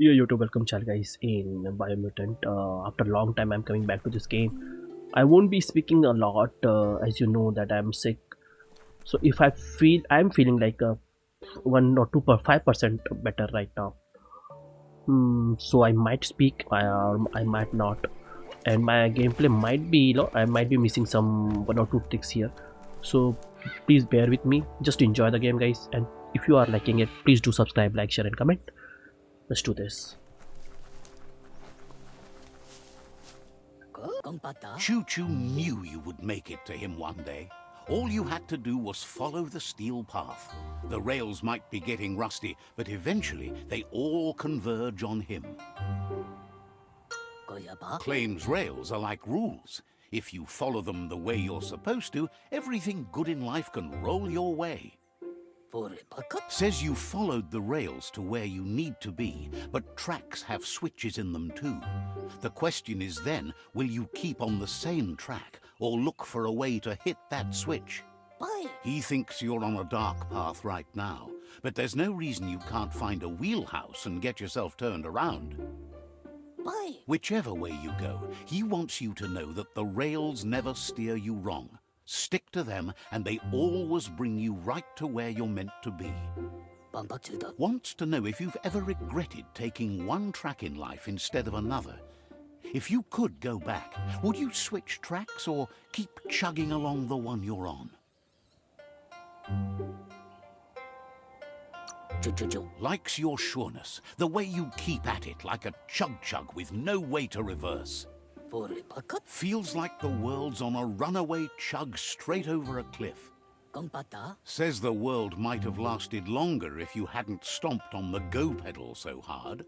Yo, YouTube, welcome, channel guys. In Biomutant, after a long time, I'm coming back to this game. I won't be speaking a lot, as you know that I'm sick. So if I'm feeling like 1 or 2 5% better right now. So I might speak, or I might not, and my gameplay might be, I might be missing some 1 or 2 tricks here. So please bear with me. Just enjoy the game, guys. And if you are liking it, please do subscribe, like, share, and comment. Let's do this. Choo Choo knew you would make it to him one day. All you had to do was follow the steel path. The rails might be getting rusty, but eventually they all converge on him. Claims rails are like rules. If you follow them the way you're supposed to, everything good in life can roll your way. Says you followed the rails to where you need to be, but tracks have switches in them too. The question is then, will you keep on the same track or look for a way to hit that switch? He thinks you're on a dark path right now, but there's no reason you can't find a wheelhouse and get yourself turned around. Whichever way you go, he wants you to know that the rails never steer you wrong. Stick to them, and they always bring you right to where you're meant to be. Wants to know if you've ever regretted taking one track in life instead of another. If you could go back, would you switch tracks or keep chugging along the one you're on? Likes your sureness, the way you keep at it like a chug-chug with no way to reverse. Feels like the world's on a runaway chug straight over a cliff. Says the world might have lasted longer if you hadn't stomped on the go pedal so hard.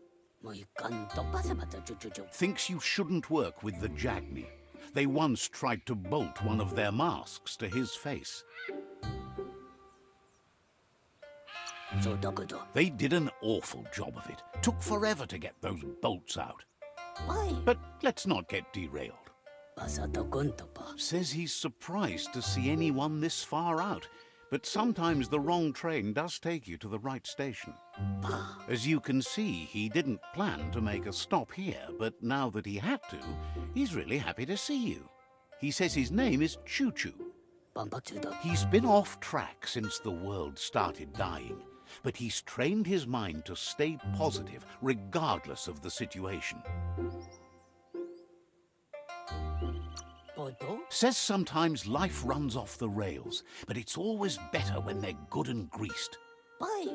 Thinks you shouldn't work with the Jagni. They once tried to bolt one of their masks to his face. They did an awful job of it. Took forever to get those bolts out. But let's not get derailed. Says he's surprised to see anyone this far out, but sometimes the wrong train does take you to the right station. As you can see, he didn't plan to make a stop here, but now that he had to, he's really happy to see you. He says his name is Choo Choo. He's been off track since the world started dying, but he's trained his mind to stay positive regardless of the situation. Says sometimes life runs off the rails, but it's always better when they're good and greased.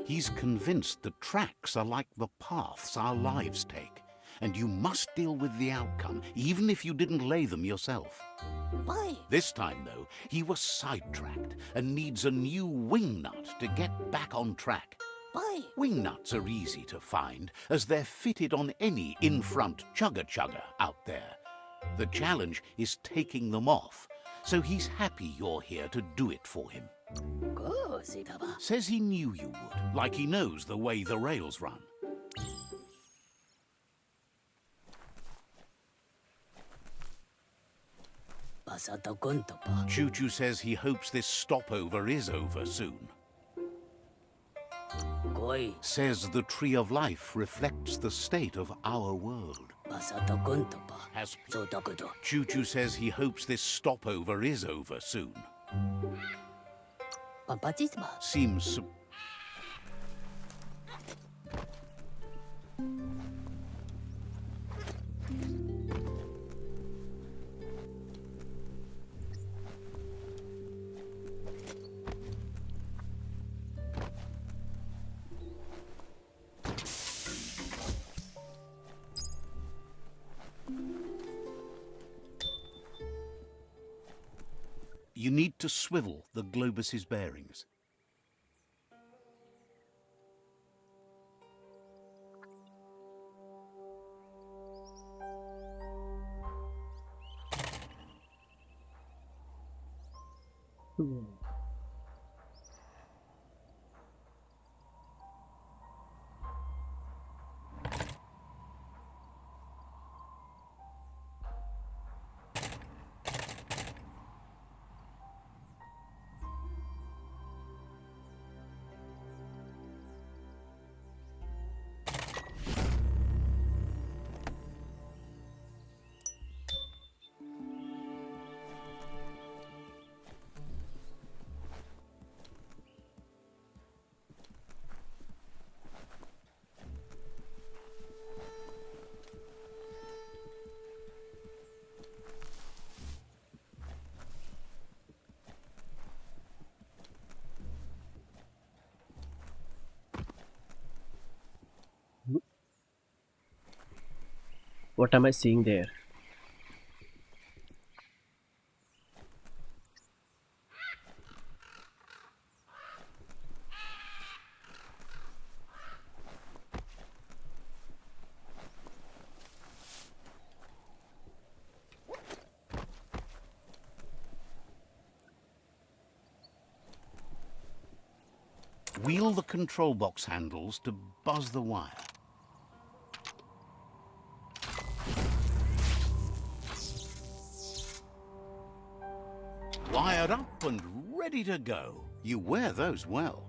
He's convinced the tracks are like the paths our lives take, and you must deal with the outcome, even if you didn't lay them yourself. This time, though, he was sidetracked and needs a new wingnut to get back on track. Wingnuts are easy to find, as they're fitted on any in-front chugger-chugger out there. The challenge is taking them off, so he's happy you're here to do it for him. Says he knew you would, like he knows the way the rails run. Choo Choo says he hopes this stopover is over soon. Says the tree of life reflects the state of our world. Choo Choo says he hopes this stopover is over soon. Seems you need to swivel the globus's bearings. What am I seeing there? Wheel the control box handles to buzz the wire. Wired up and ready to go. You wear those well.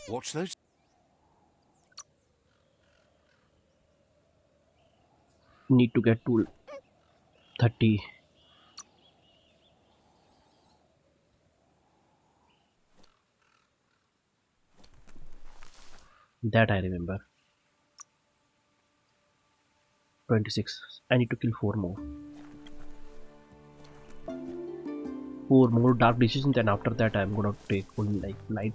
Watch those. Need to get to 30. That I remember. 26. I need to kill 4 more. 4 more dark decisions, and after that I'm gonna take only like light.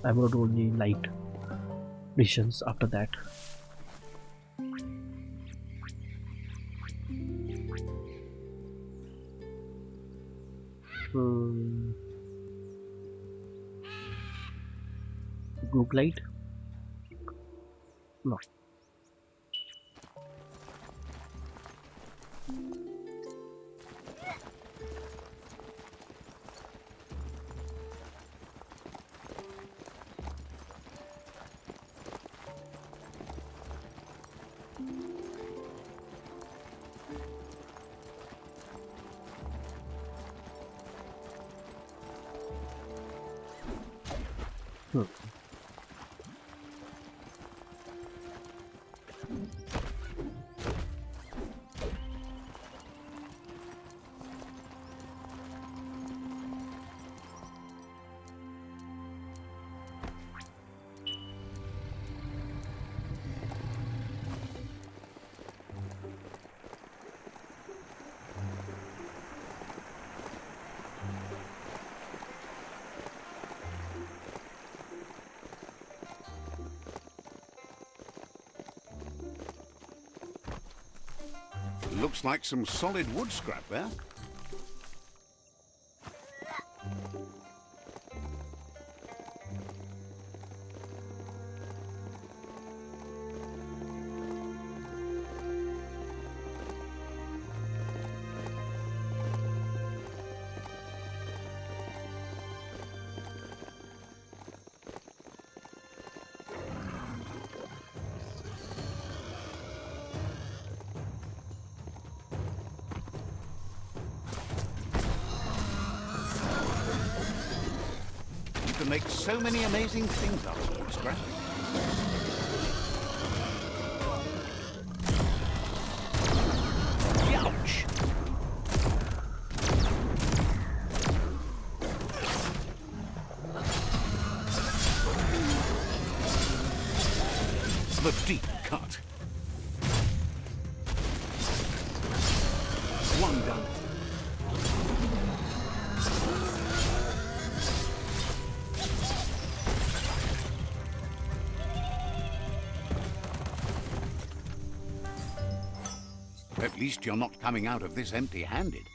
I'm gonna do only light decisions after that. Group light? No. Looks like some solid wood scrap there. To make so many amazing things out of wood scrap. Deep cut. One down. At least you're not coming out of this empty-handed.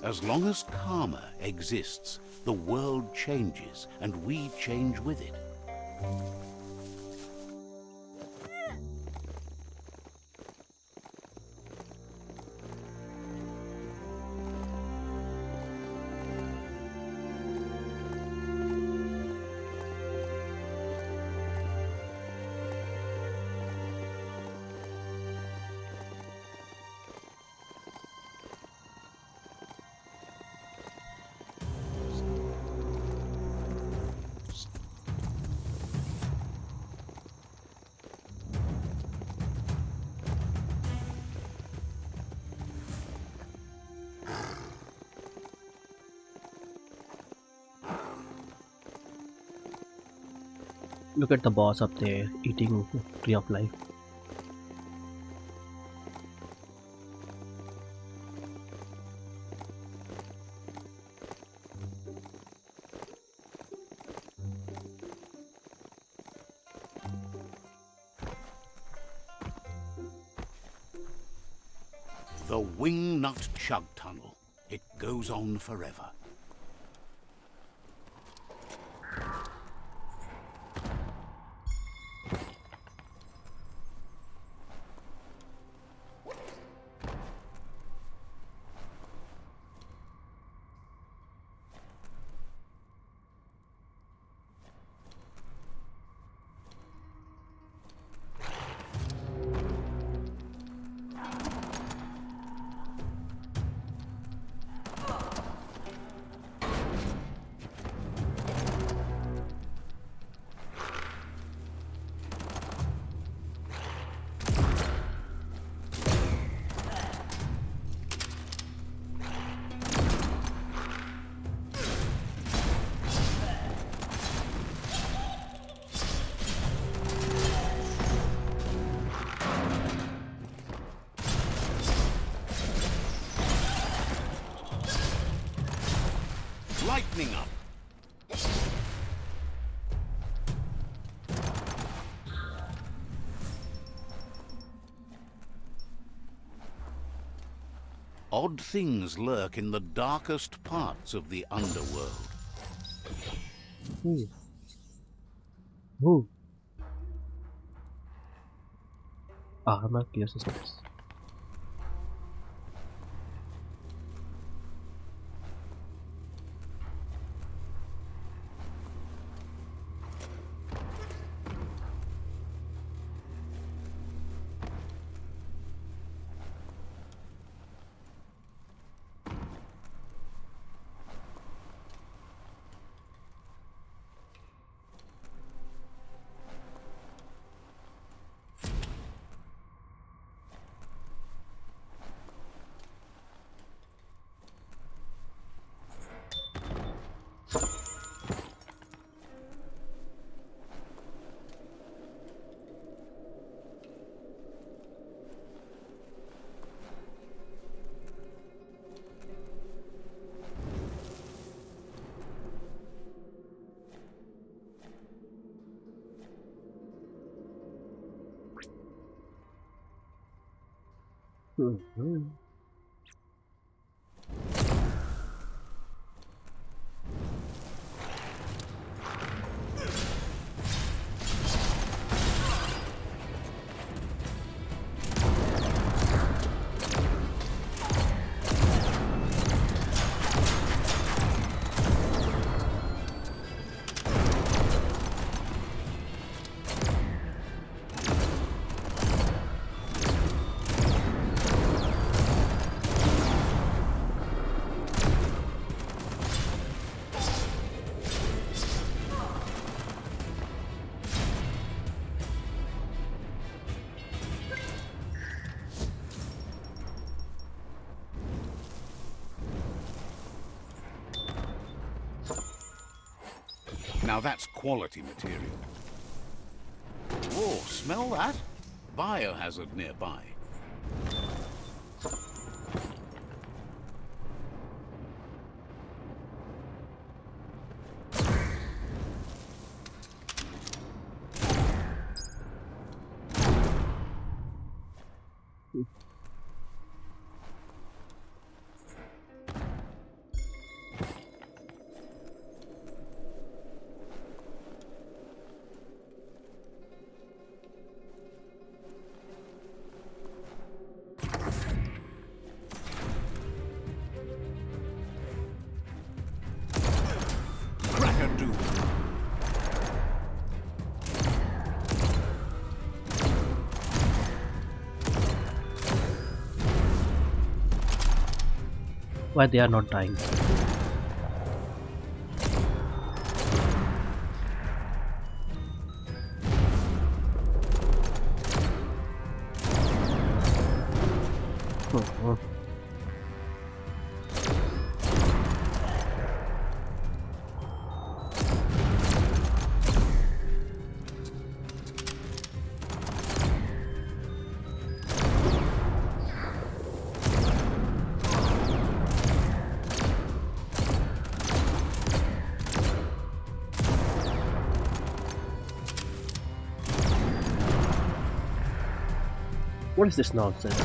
As long as karma exists, the world changes, and we change with it. Look at the boss up there eating tree of life. The Wingnut Chug Tunnel. It goes on forever. Lightning up. Odd things lurk in the darkest parts of the underworld. Ooh. Ooh. Armor pierces nice. Mm-hmm. Now that's quality material. Whoa, smell that? Biohazard nearby. Why they are not dying? Oh, oh. What is this nonsense?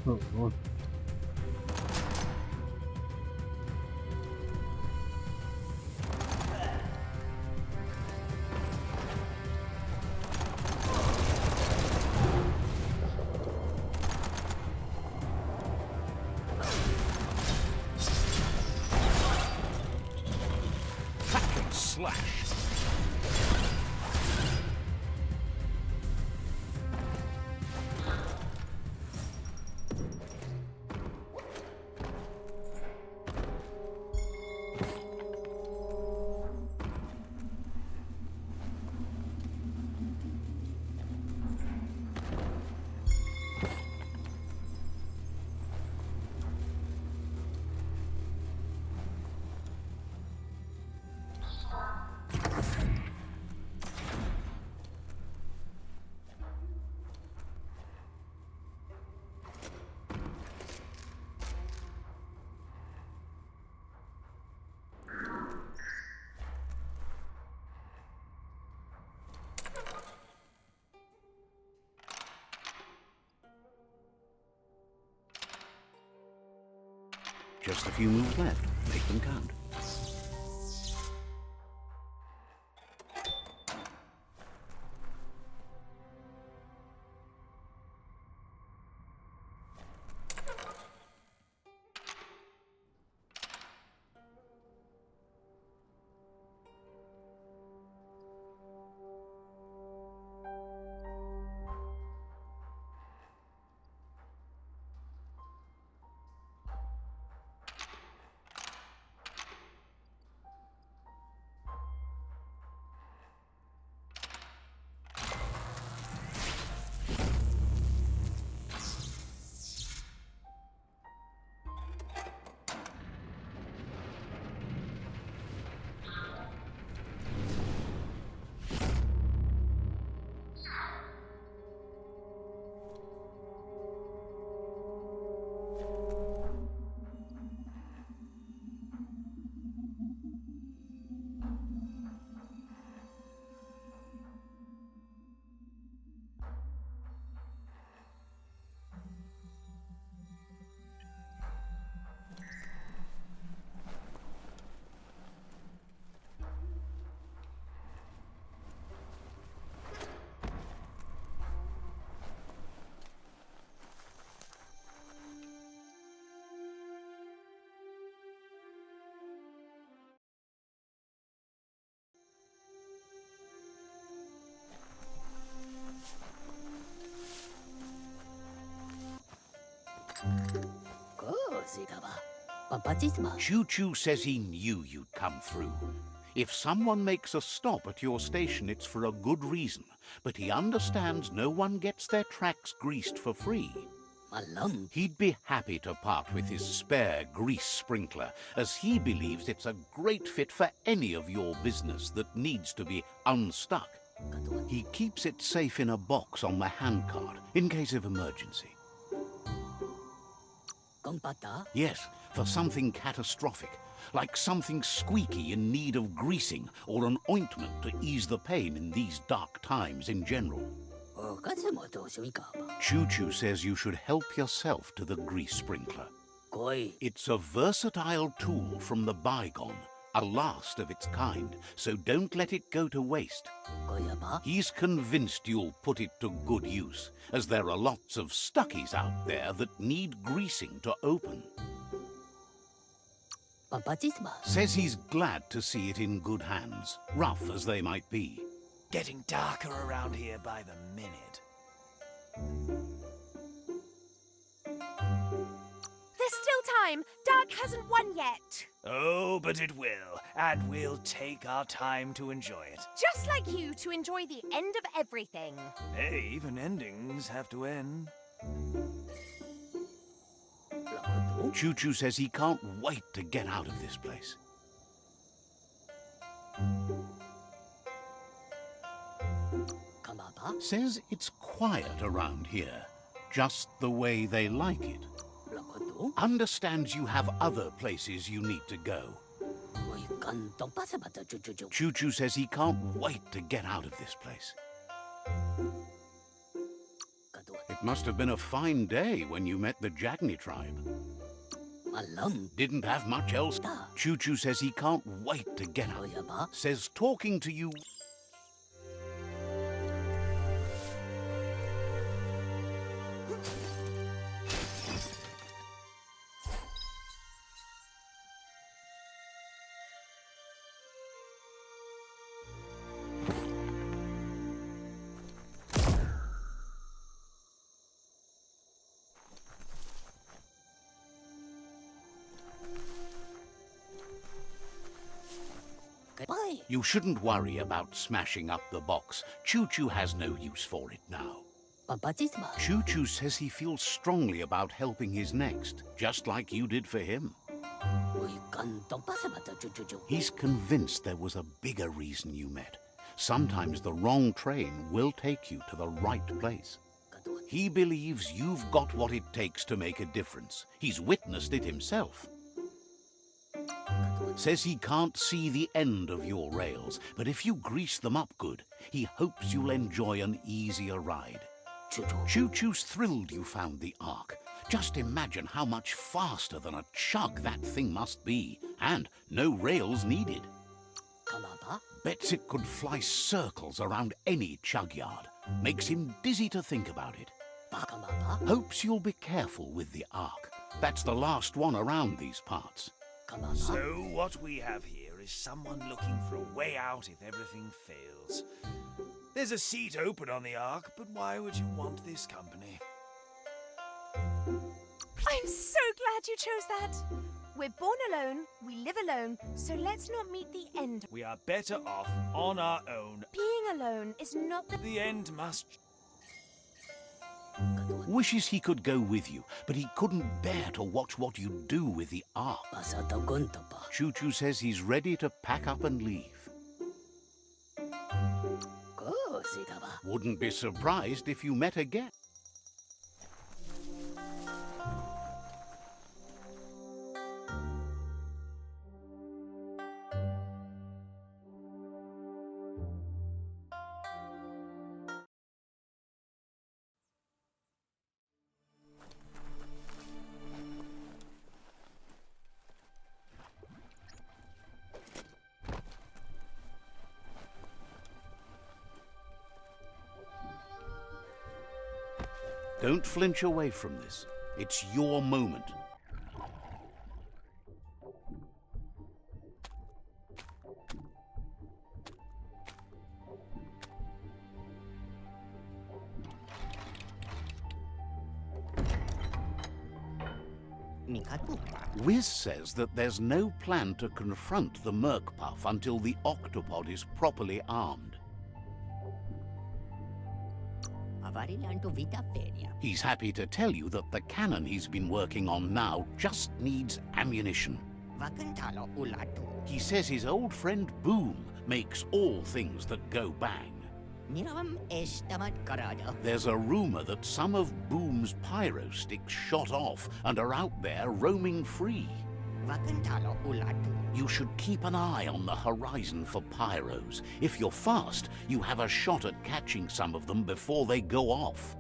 Oh, oh. Hack and slash. Just a few moves left. Make them count. Choo-Choo says he knew you'd come through. If someone makes a stop at your station, it's for a good reason, but he understands no one gets their tracks greased for free. He'd be happy to part with his spare grease sprinkler, as he believes it's a great fit for any of your business that needs to be unstuck. He keeps it safe in a box on the handcart, in case of emergency. Yes, for something catastrophic, like something squeaky in need of greasing or an ointment to ease the pain in these dark times in general. Choo-Choo says you should help yourself to the grease sprinkler. It's a versatile tool from the bygone, a last of its kind, so don't let it go to waste. He's convinced you'll put it to good use, as there are lots of stuckies out there that need greasing to open. Says he's glad to see it in good hands, rough as they might be. Getting darker around here by the minute. There's still time. Dark hasn't won yet. Oh, but it will, and we'll take our time to enjoy it. Just like you to enjoy the end of everything. Hey, even endings have to end. Choo-Choo says he can't wait to get out of this place. Says it's quiet around here, just the way they like it. Understands you have other places you need to go. Choo-Choo says he can't wait to get out of this place. It must have been a fine day when you met the Jagni tribe. Didn't have much else. Choo-Choo says he can't wait to get out. Says talking to you... You shouldn't worry about smashing up the box. Choo-Choo has no use for it now. Choo-Choo says he feels strongly about helping his next, just like you did for him. He's convinced there was a bigger reason you met. Sometimes the wrong train will take you to the right place. He believes you've got what it takes to make a difference. He's witnessed it himself. Says he can't see the end of your rails, but if you grease them up good, he hopes you'll enjoy an easier ride. Choo-Choo's thrilled you found the Ark. Just imagine how much faster than a chug that thing must be, and no rails needed. Bets it could fly circles around any chug yard. Makes him dizzy to think about it. Hopes you'll be careful with the Ark. That's the last one around these parts. So what we have here is someone looking for a way out if everything fails. There's a seat open on the Ark, but why would you want this company? I'm so glad you chose that. We're born alone, we live alone, so let's not meet the end. We are better off on our own. Being alone is not The end must... Wishes he could go with you, but he couldn't bear to watch what you do with the Ark. Choo-Choo says he's ready to pack up and leave. Wouldn't be surprised if you met again. Don't flinch away from this. It's your moment. Wiz says that there's no plan to confront the Merkpuff until the octopod is properly armed. He's happy to tell you that the cannon he's been working on now just needs ammunition. He says his old friend Boom makes all things that go bang. There's a rumor that some of Boom's pyro sticks shot off and are out there roaming free. You should keep an eye on the horizon for pyros. If you're fast, you have a shot at catching some of them before they go off.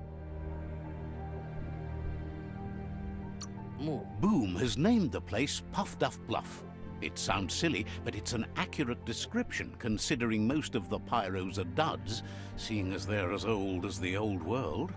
Boom has named the place Puff Duff Bluff. It sounds silly, but it's an accurate description considering most of the pyros are duds, seeing as they're as old as the old world.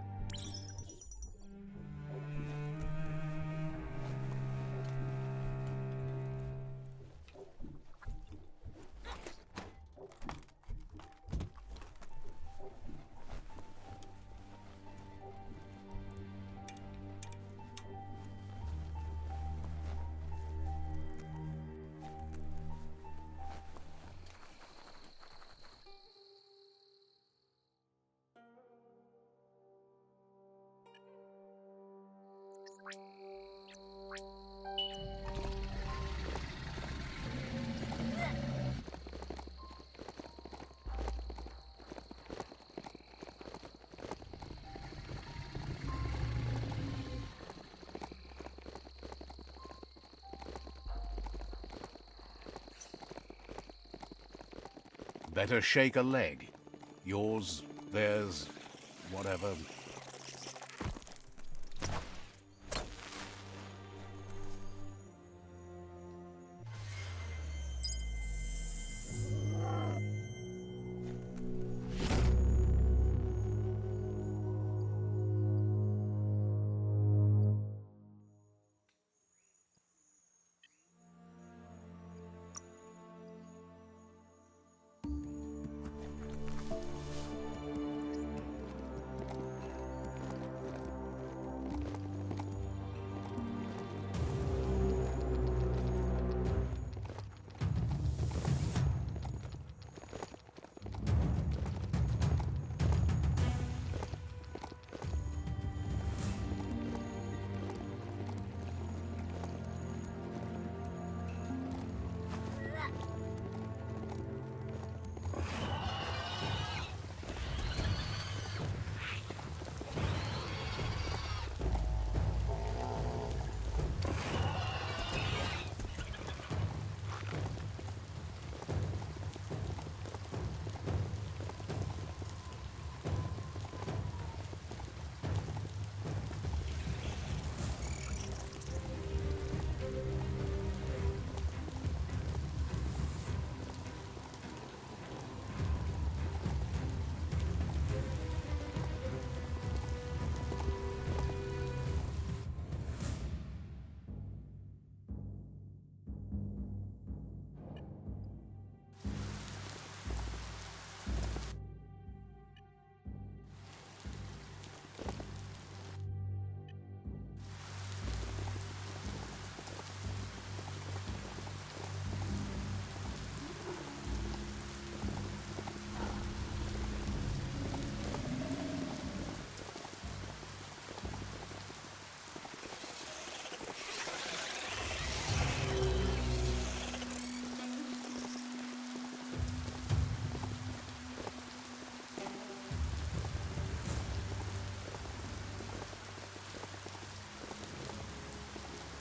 Better shake a leg. Yours, theirs, whatever.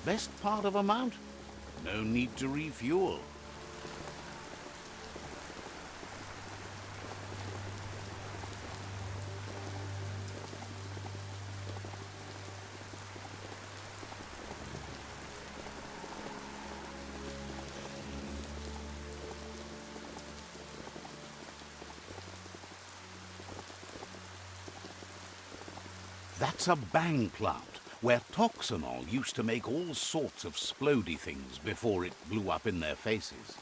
Best part of a mount? No need to refuel. That's a bang plant, where Toxanol used to make all sorts of splody things before it blew up in their faces.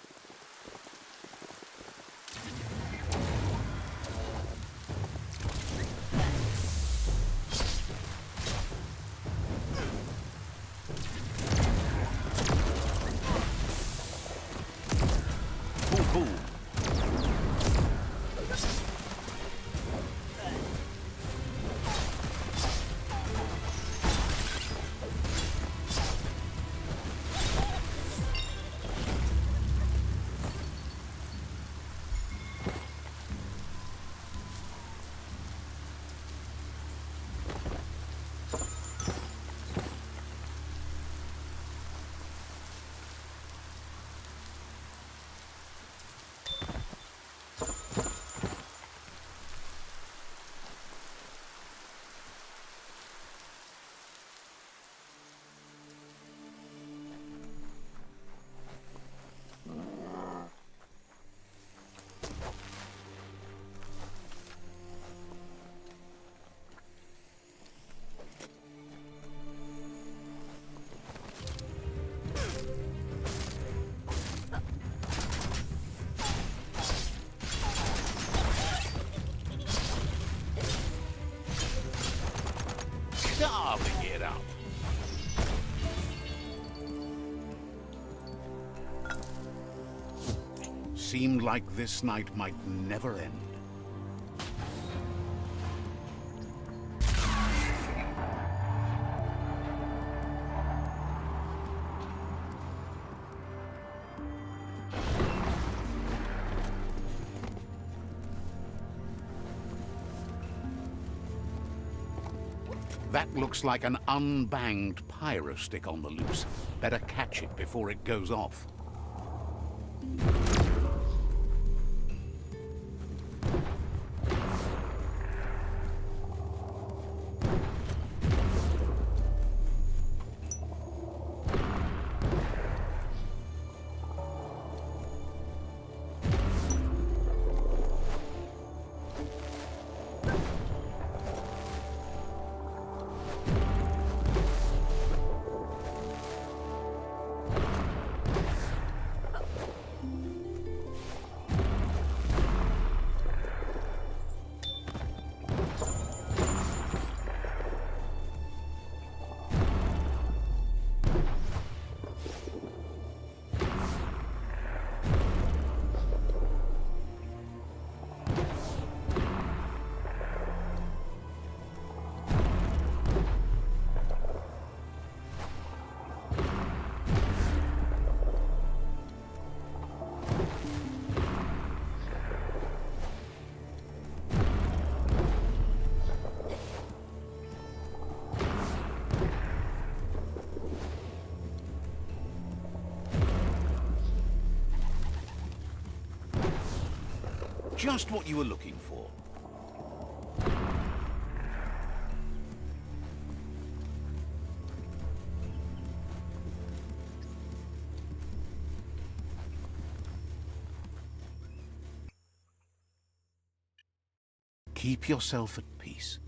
Carving it up. Seemed like this night might never end. That looks like an unbanged pyro stick on the loose. Better catch it before it goes off. Just what you were looking for. Keep yourself at peace.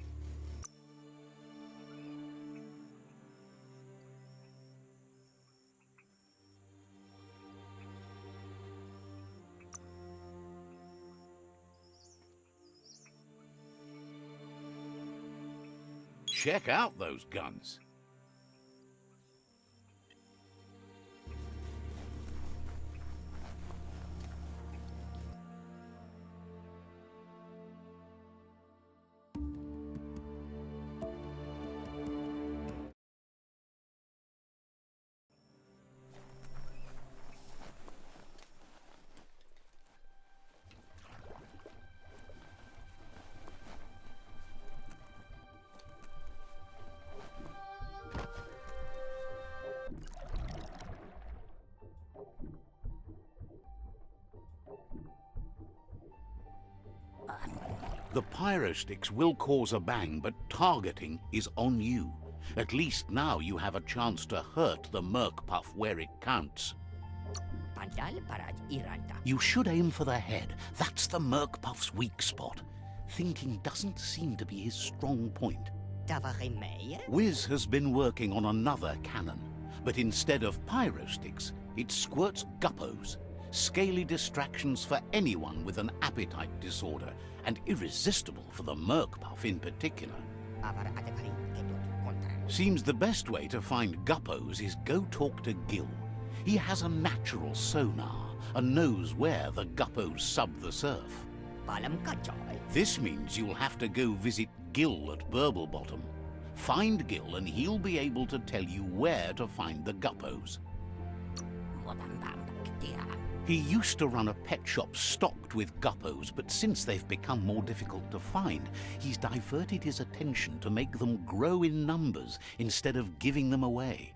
Check out those guns. The pyro sticks will cause a bang, but targeting is on you. At least now you have a chance to hurt the Merc Puff where it counts. You should aim for the head. That's the Merc Puff's weak spot. Thinking doesn't seem to be his strong point. Wiz has been working on another cannon, but instead of pyro sticks, it squirts guppos. Scaly distractions for anyone with an appetite disorder, and irresistible for the Merc Puff in particular. Seems the best way to find guppos is go talk to Gil. He has a natural sonar and knows where the guppos sub the surf. This means you'll have to go visit Gil at Burblebottom. Find Gil and he'll be able to tell you where to find the guppos. He used to run a pet shop stocked with guppos, but since they've become more difficult to find, he's diverted his attention to make them grow in numbers instead of giving them away.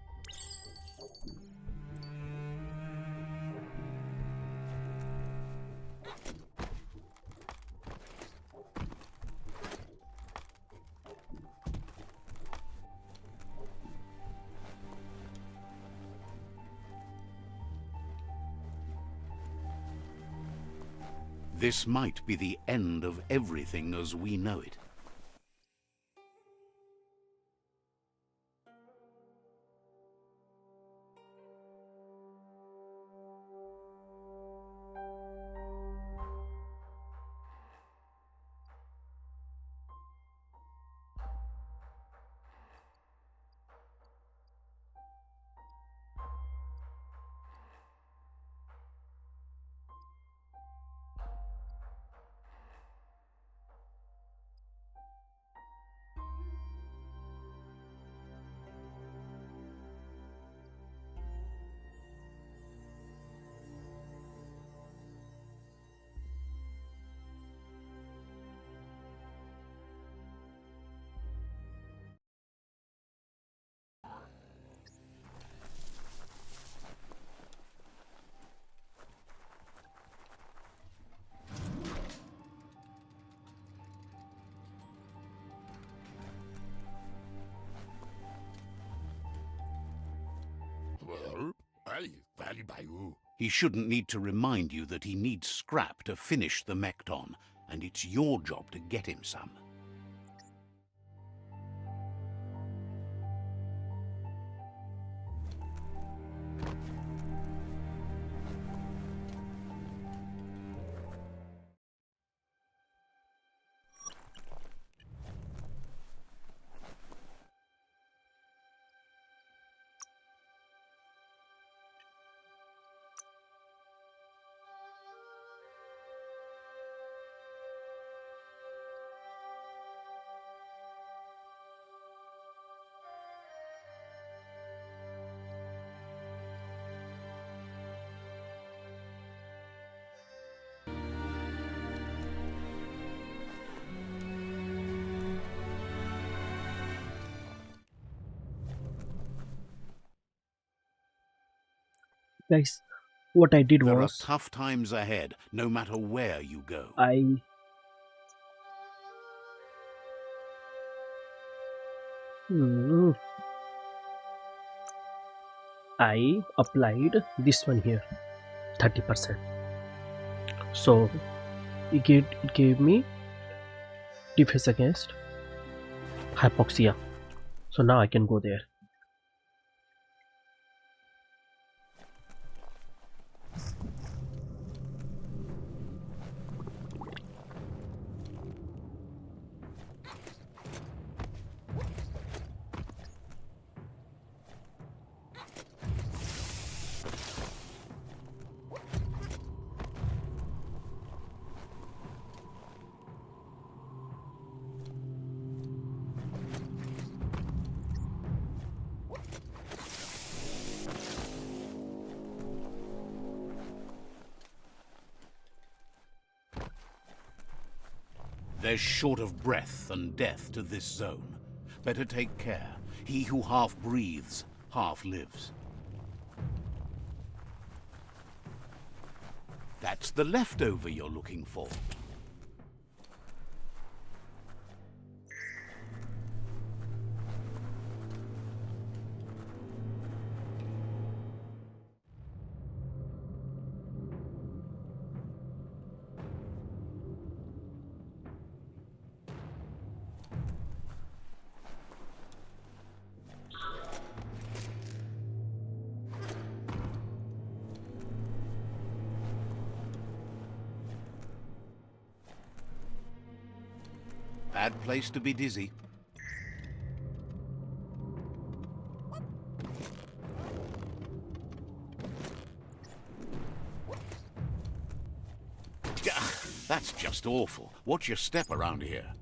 This might be the end of everything as we know it. He shouldn't need to remind you that he needs scrap to finish the Mekton, and it's your job to get him some. Guys, what I did There are was tough times ahead, no matter where you go. I applied this one here, 30%. So it gave me defense against hypoxia. So now I can go there. There's short of breath and death to this zone. Better take care. He who half breathes, half lives. That's the leftover you're looking for. Bad place to be dizzy. That's just awful. Watch your step around here.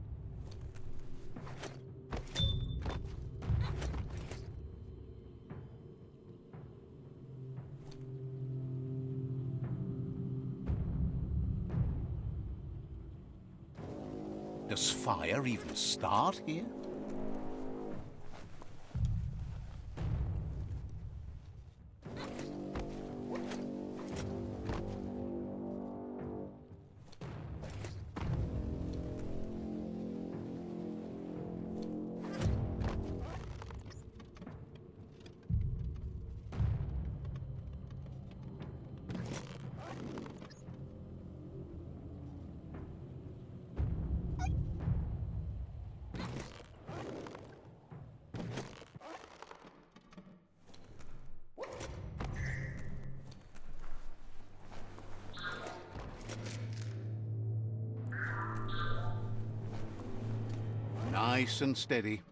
Does fire even start here? Nice and steady.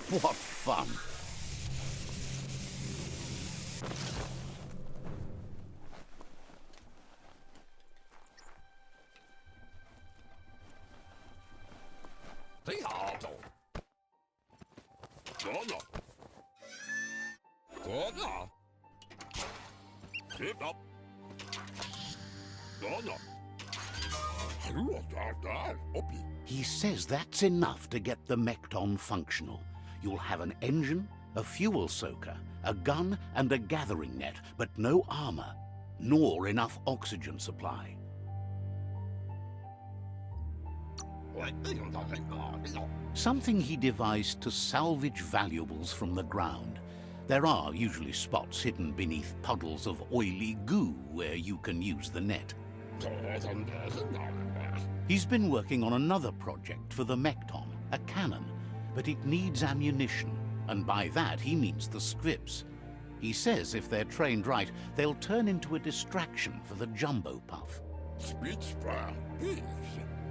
What fun! He says that's enough to get the Mekton functional. You'll have an engine, a fuel soaker, a gun, and a gathering net, but no armor, nor enough oxygen supply. Something he devised to salvage valuables from the ground. There are usually spots hidden beneath puddles of oily goo where you can use the net. He's been working on another project for the Mekton, a cannon, but it needs ammunition, and by that he means the scripts. He says if they're trained right, they'll turn into a distraction for the Jumbo Puff.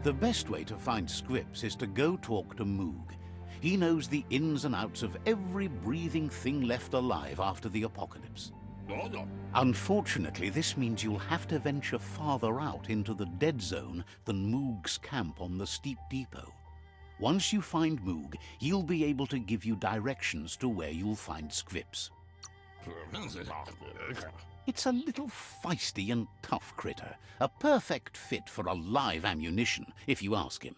The best way to find scripts is to go talk to Moog. He knows the ins and outs of every breathing thing left alive after the apocalypse. Unfortunately, this means you'll have to venture farther out into the dead zone than Moog's camp on the steep depot. Once you find Moog, he'll be able to give you directions to where you'll find scripts. It's a little feisty and tough critter, a perfect fit for a live ammunition, if you ask him.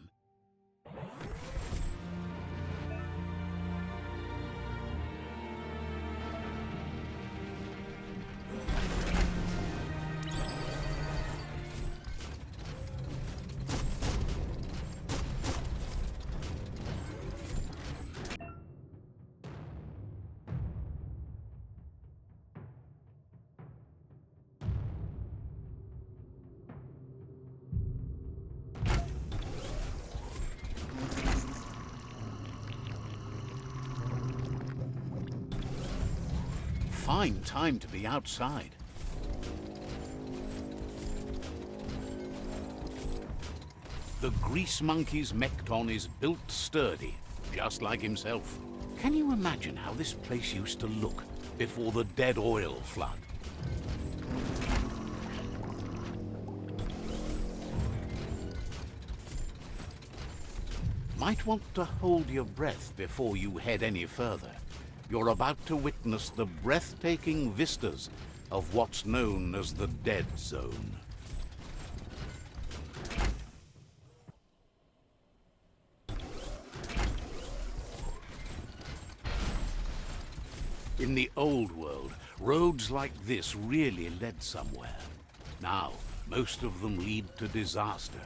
Fine time to be outside. The Grease Monkey's Mekton is built sturdy, just like himself. Can you imagine how this place used to look before the dead oil flood? Might want to hold your breath before you head any further. You're about to witness the breathtaking vistas of what's known as the Dead Zone. In the old world, roads like this really led somewhere. Now, most of them lead to disaster.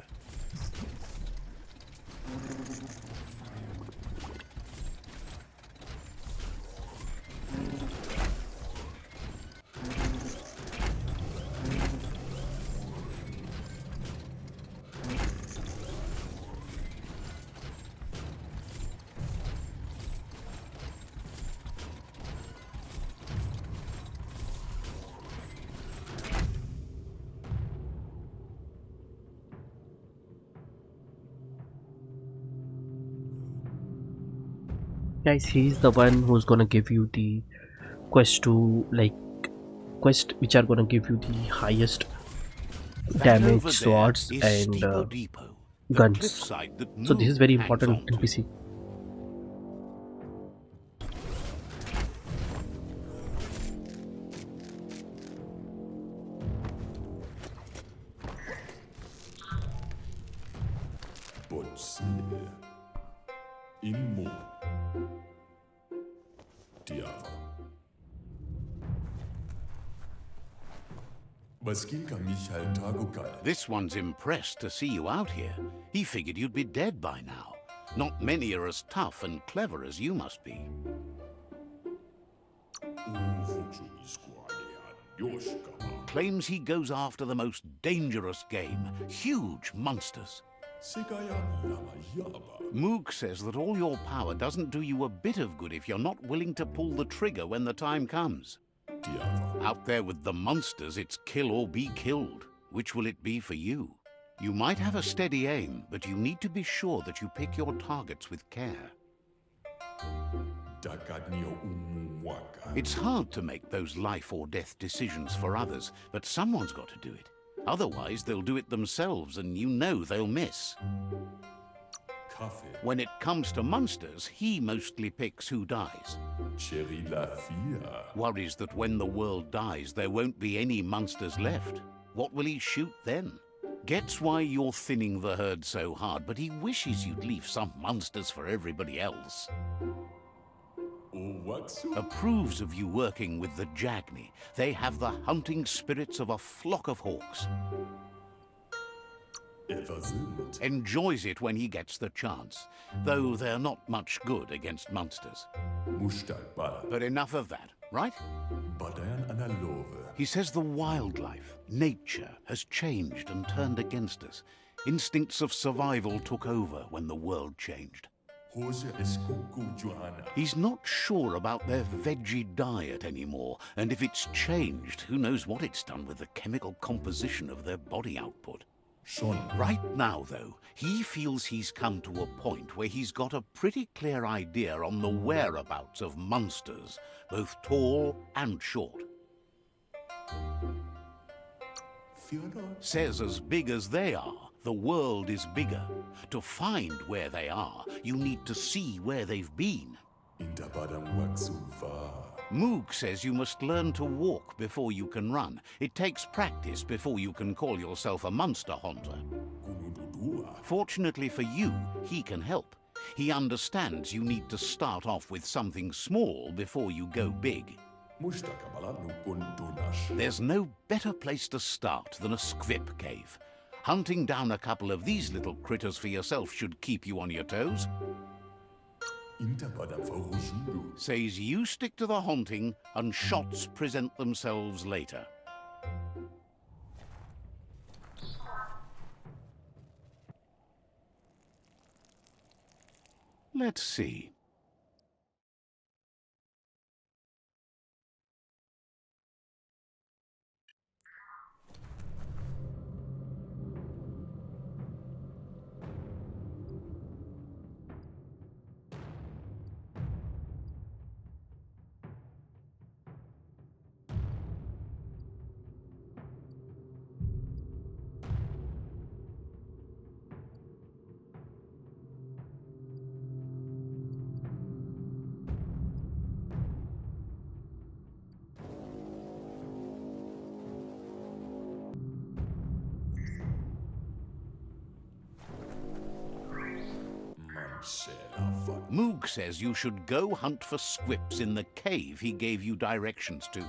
Guys, he's the one who's gonna give you the quest which are gonna give you the highest damage swords and guns. So this is very important NPC. This one's impressed to see you out here. He figured you'd be dead by now. Not many are as tough and clever as you must be. Claims he goes after the most dangerous game, huge monsters. Moog says that all your power doesn't do you a bit of good if you're not willing to pull the trigger when the time comes. Out there with the monsters, it's kill or be killed. Which will it be for you? You might have a steady aim, but you need to be sure that you pick your targets with care. It's hard to make those life or death decisions for others, but someone's got to do it. Otherwise, they'll do it themselves, and you know they'll miss. When it comes to monsters, he mostly picks who dies. Worries that when the world dies, there won't be any monsters left. What will he shoot then? Gets why you're thinning the herd so hard, but he wishes you'd leave some monsters for everybody else. Approves of you working with the Jagni. They have the hunting spirits of a flock of hawks. Enjoys it when he gets the chance, though they're not much good against monsters. But enough of that, right? He says the wildlife, nature, has changed and turned against us. Instincts of survival took over when the world changed. He's not sure about their veggie diet anymore, and if it's changed, who knows what it's done with the chemical composition of their body output. Right now, though, he feels he's come to a point where he's got a pretty clear idea on the whereabouts of monsters, both tall and short. Says as big as they are, the world is bigger. To find where they are, you need to see where they've been. Moog says you must learn to walk before you can run. It takes practice before you can call yourself a monster hunter. Fortunately for you, he can help. He understands you need to start off with something small before you go big. There's no better place to start than a squip cave. Hunting down a couple of these little critters for yourself should keep you on your toes. Says you stick to the hunting and shots present themselves later. Let's see. Moog says you should go hunt for squips in the cave he gave you directions to.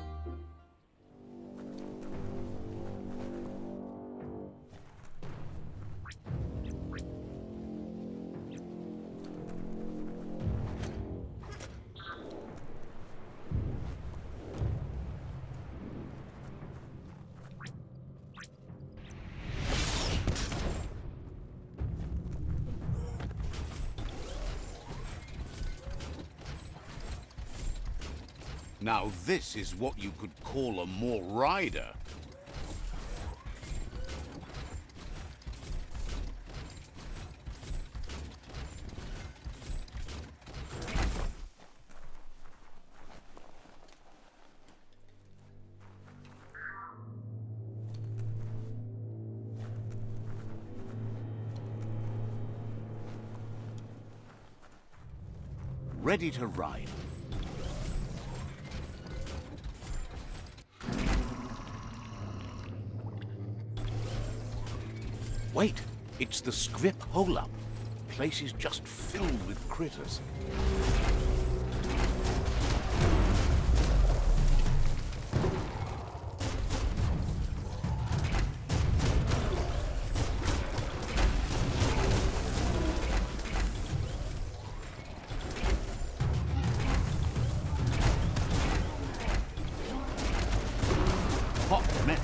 Now this is what you could call a more rider. Ready to ride. Wait, it's the scrip hole-up. Place is just filled with critters. Hot mess.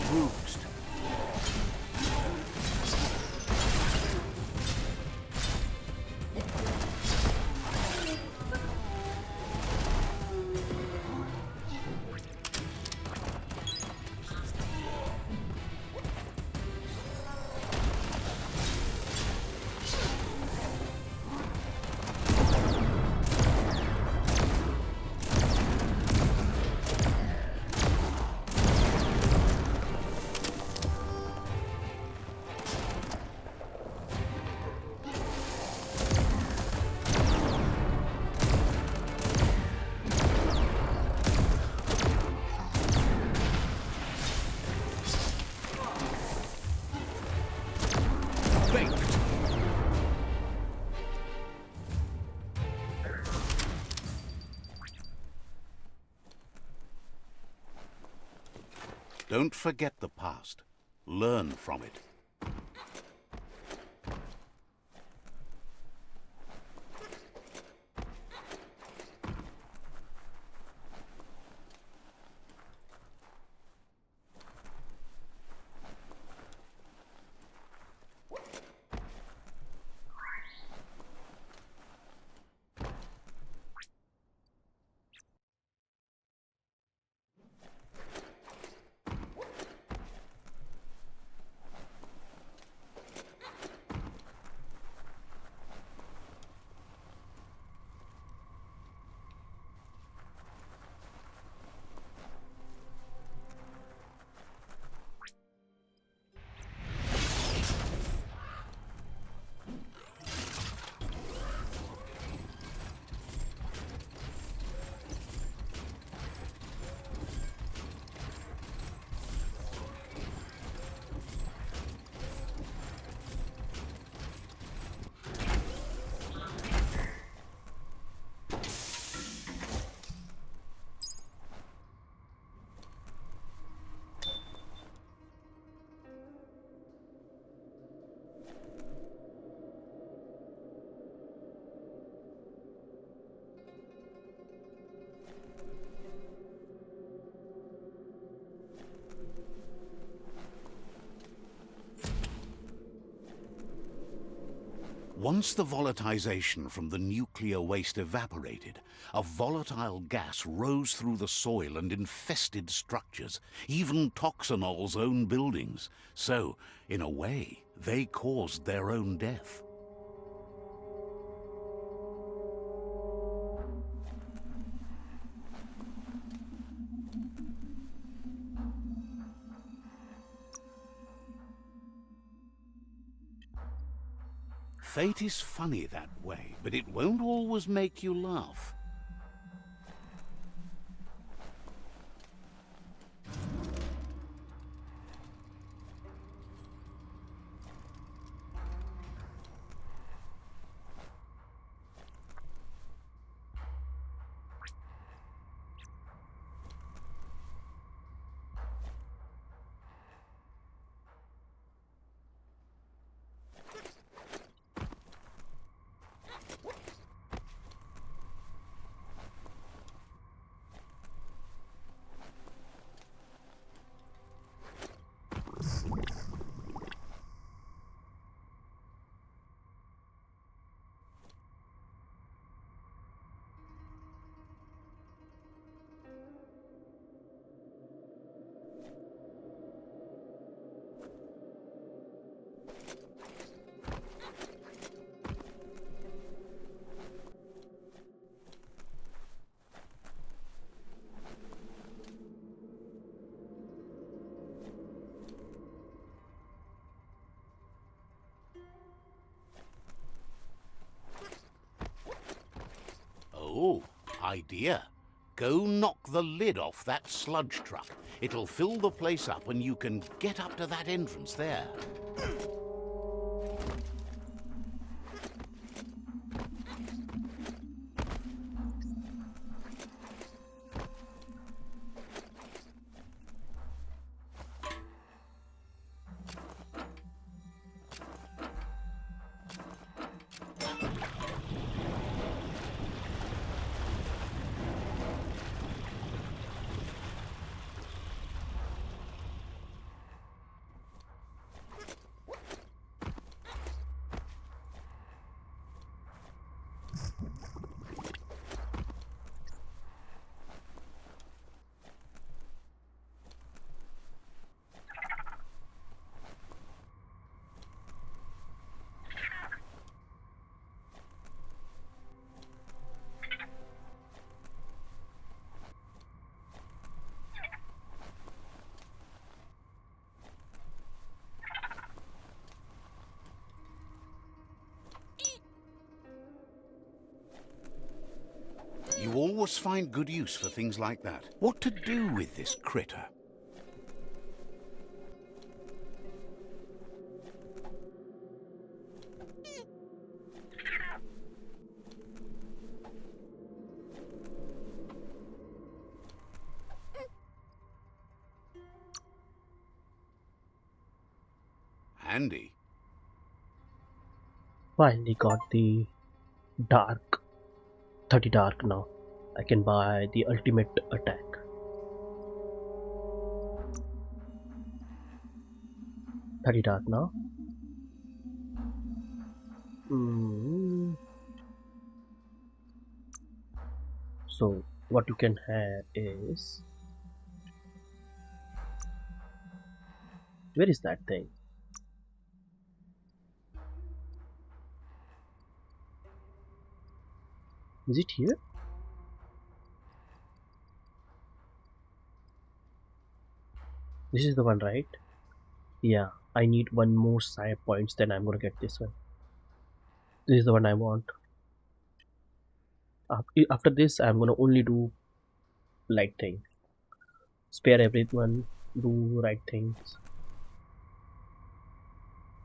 bruised. Don't forget the past. Learn from it. Once the volatilization from the nuclear waste evaporated, a volatile gas rose through the soil and infested structures, even Toxanol's own buildings. So, in a way, they caused their own death. Fate is funny that way, but it won't always make you laugh. Oh, idea. Go knock the lid off that sludge truck. It'll fill the place up and you can get up to that entrance there. course find good use for things like that. What to do with this critter? Handy. Finally got the dark 30 dark now. I can buy the ultimate attack. $30 now. So what you can have is, where is that thing? Is it here? This is the one, right? Yeah, I need one more side points, then I'm gonna get this one. This is the one I want. After this, I'm gonna only do light thing. Spare everyone, do right things.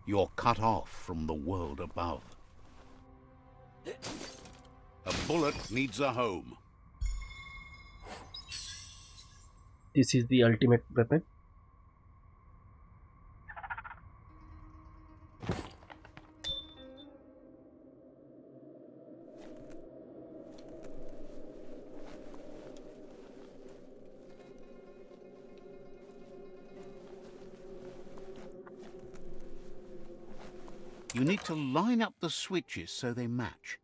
You're cut off from the world above. A bullet needs a home. This is the ultimate weapon. You need to line up the switches so they match.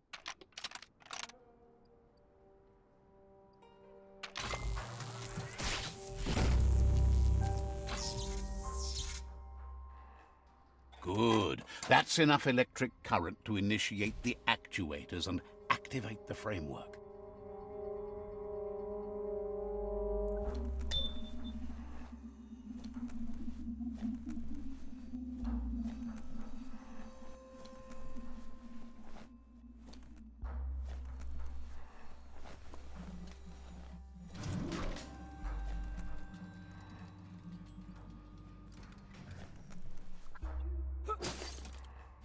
Good. That's enough electric current to initiate the actuators and activate the framework.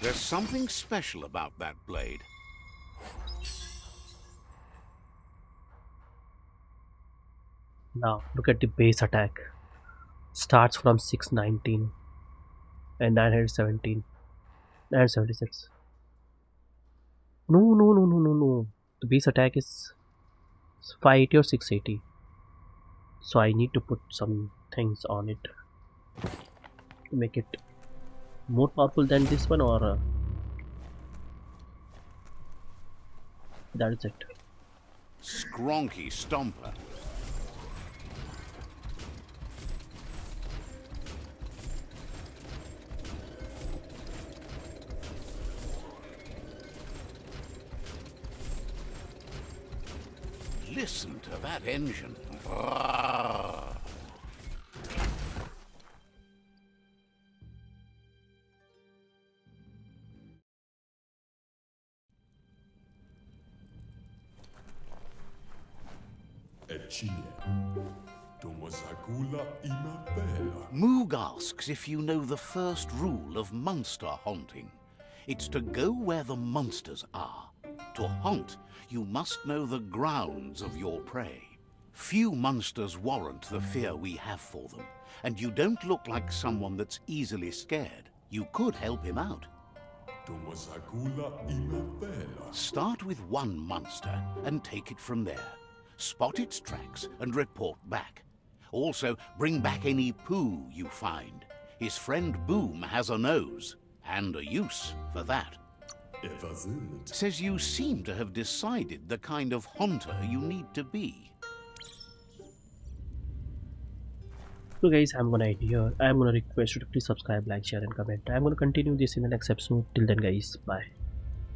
There's something special about that blade. Now look at the base attack. Starts from 619 and 917, 976. No. The base attack is 580 or 680. So I need to put some things on it to make it more powerful than this one, or that is it. Skronky Stomper. Listen to that engine. Moog asks if you know the first rule of monster haunting. It's to go where the monsters are. To haunt, you must know the grounds of your prey. Few monsters warrant the fear we have for them, and you don't look like someone that's easily scared. You could help him out. Start with one monster and take it from there. Spot its tracks and report back. Also, bring back any poo you find. His friend Boom has a nose, and a use for that. Says you seem to have decided the kind of haunter you need to be. So guys, I'm gonna end here. I'm gonna request you to please subscribe, like, share and comment. I'm gonna continue this in the next episode. Till then guys, bye.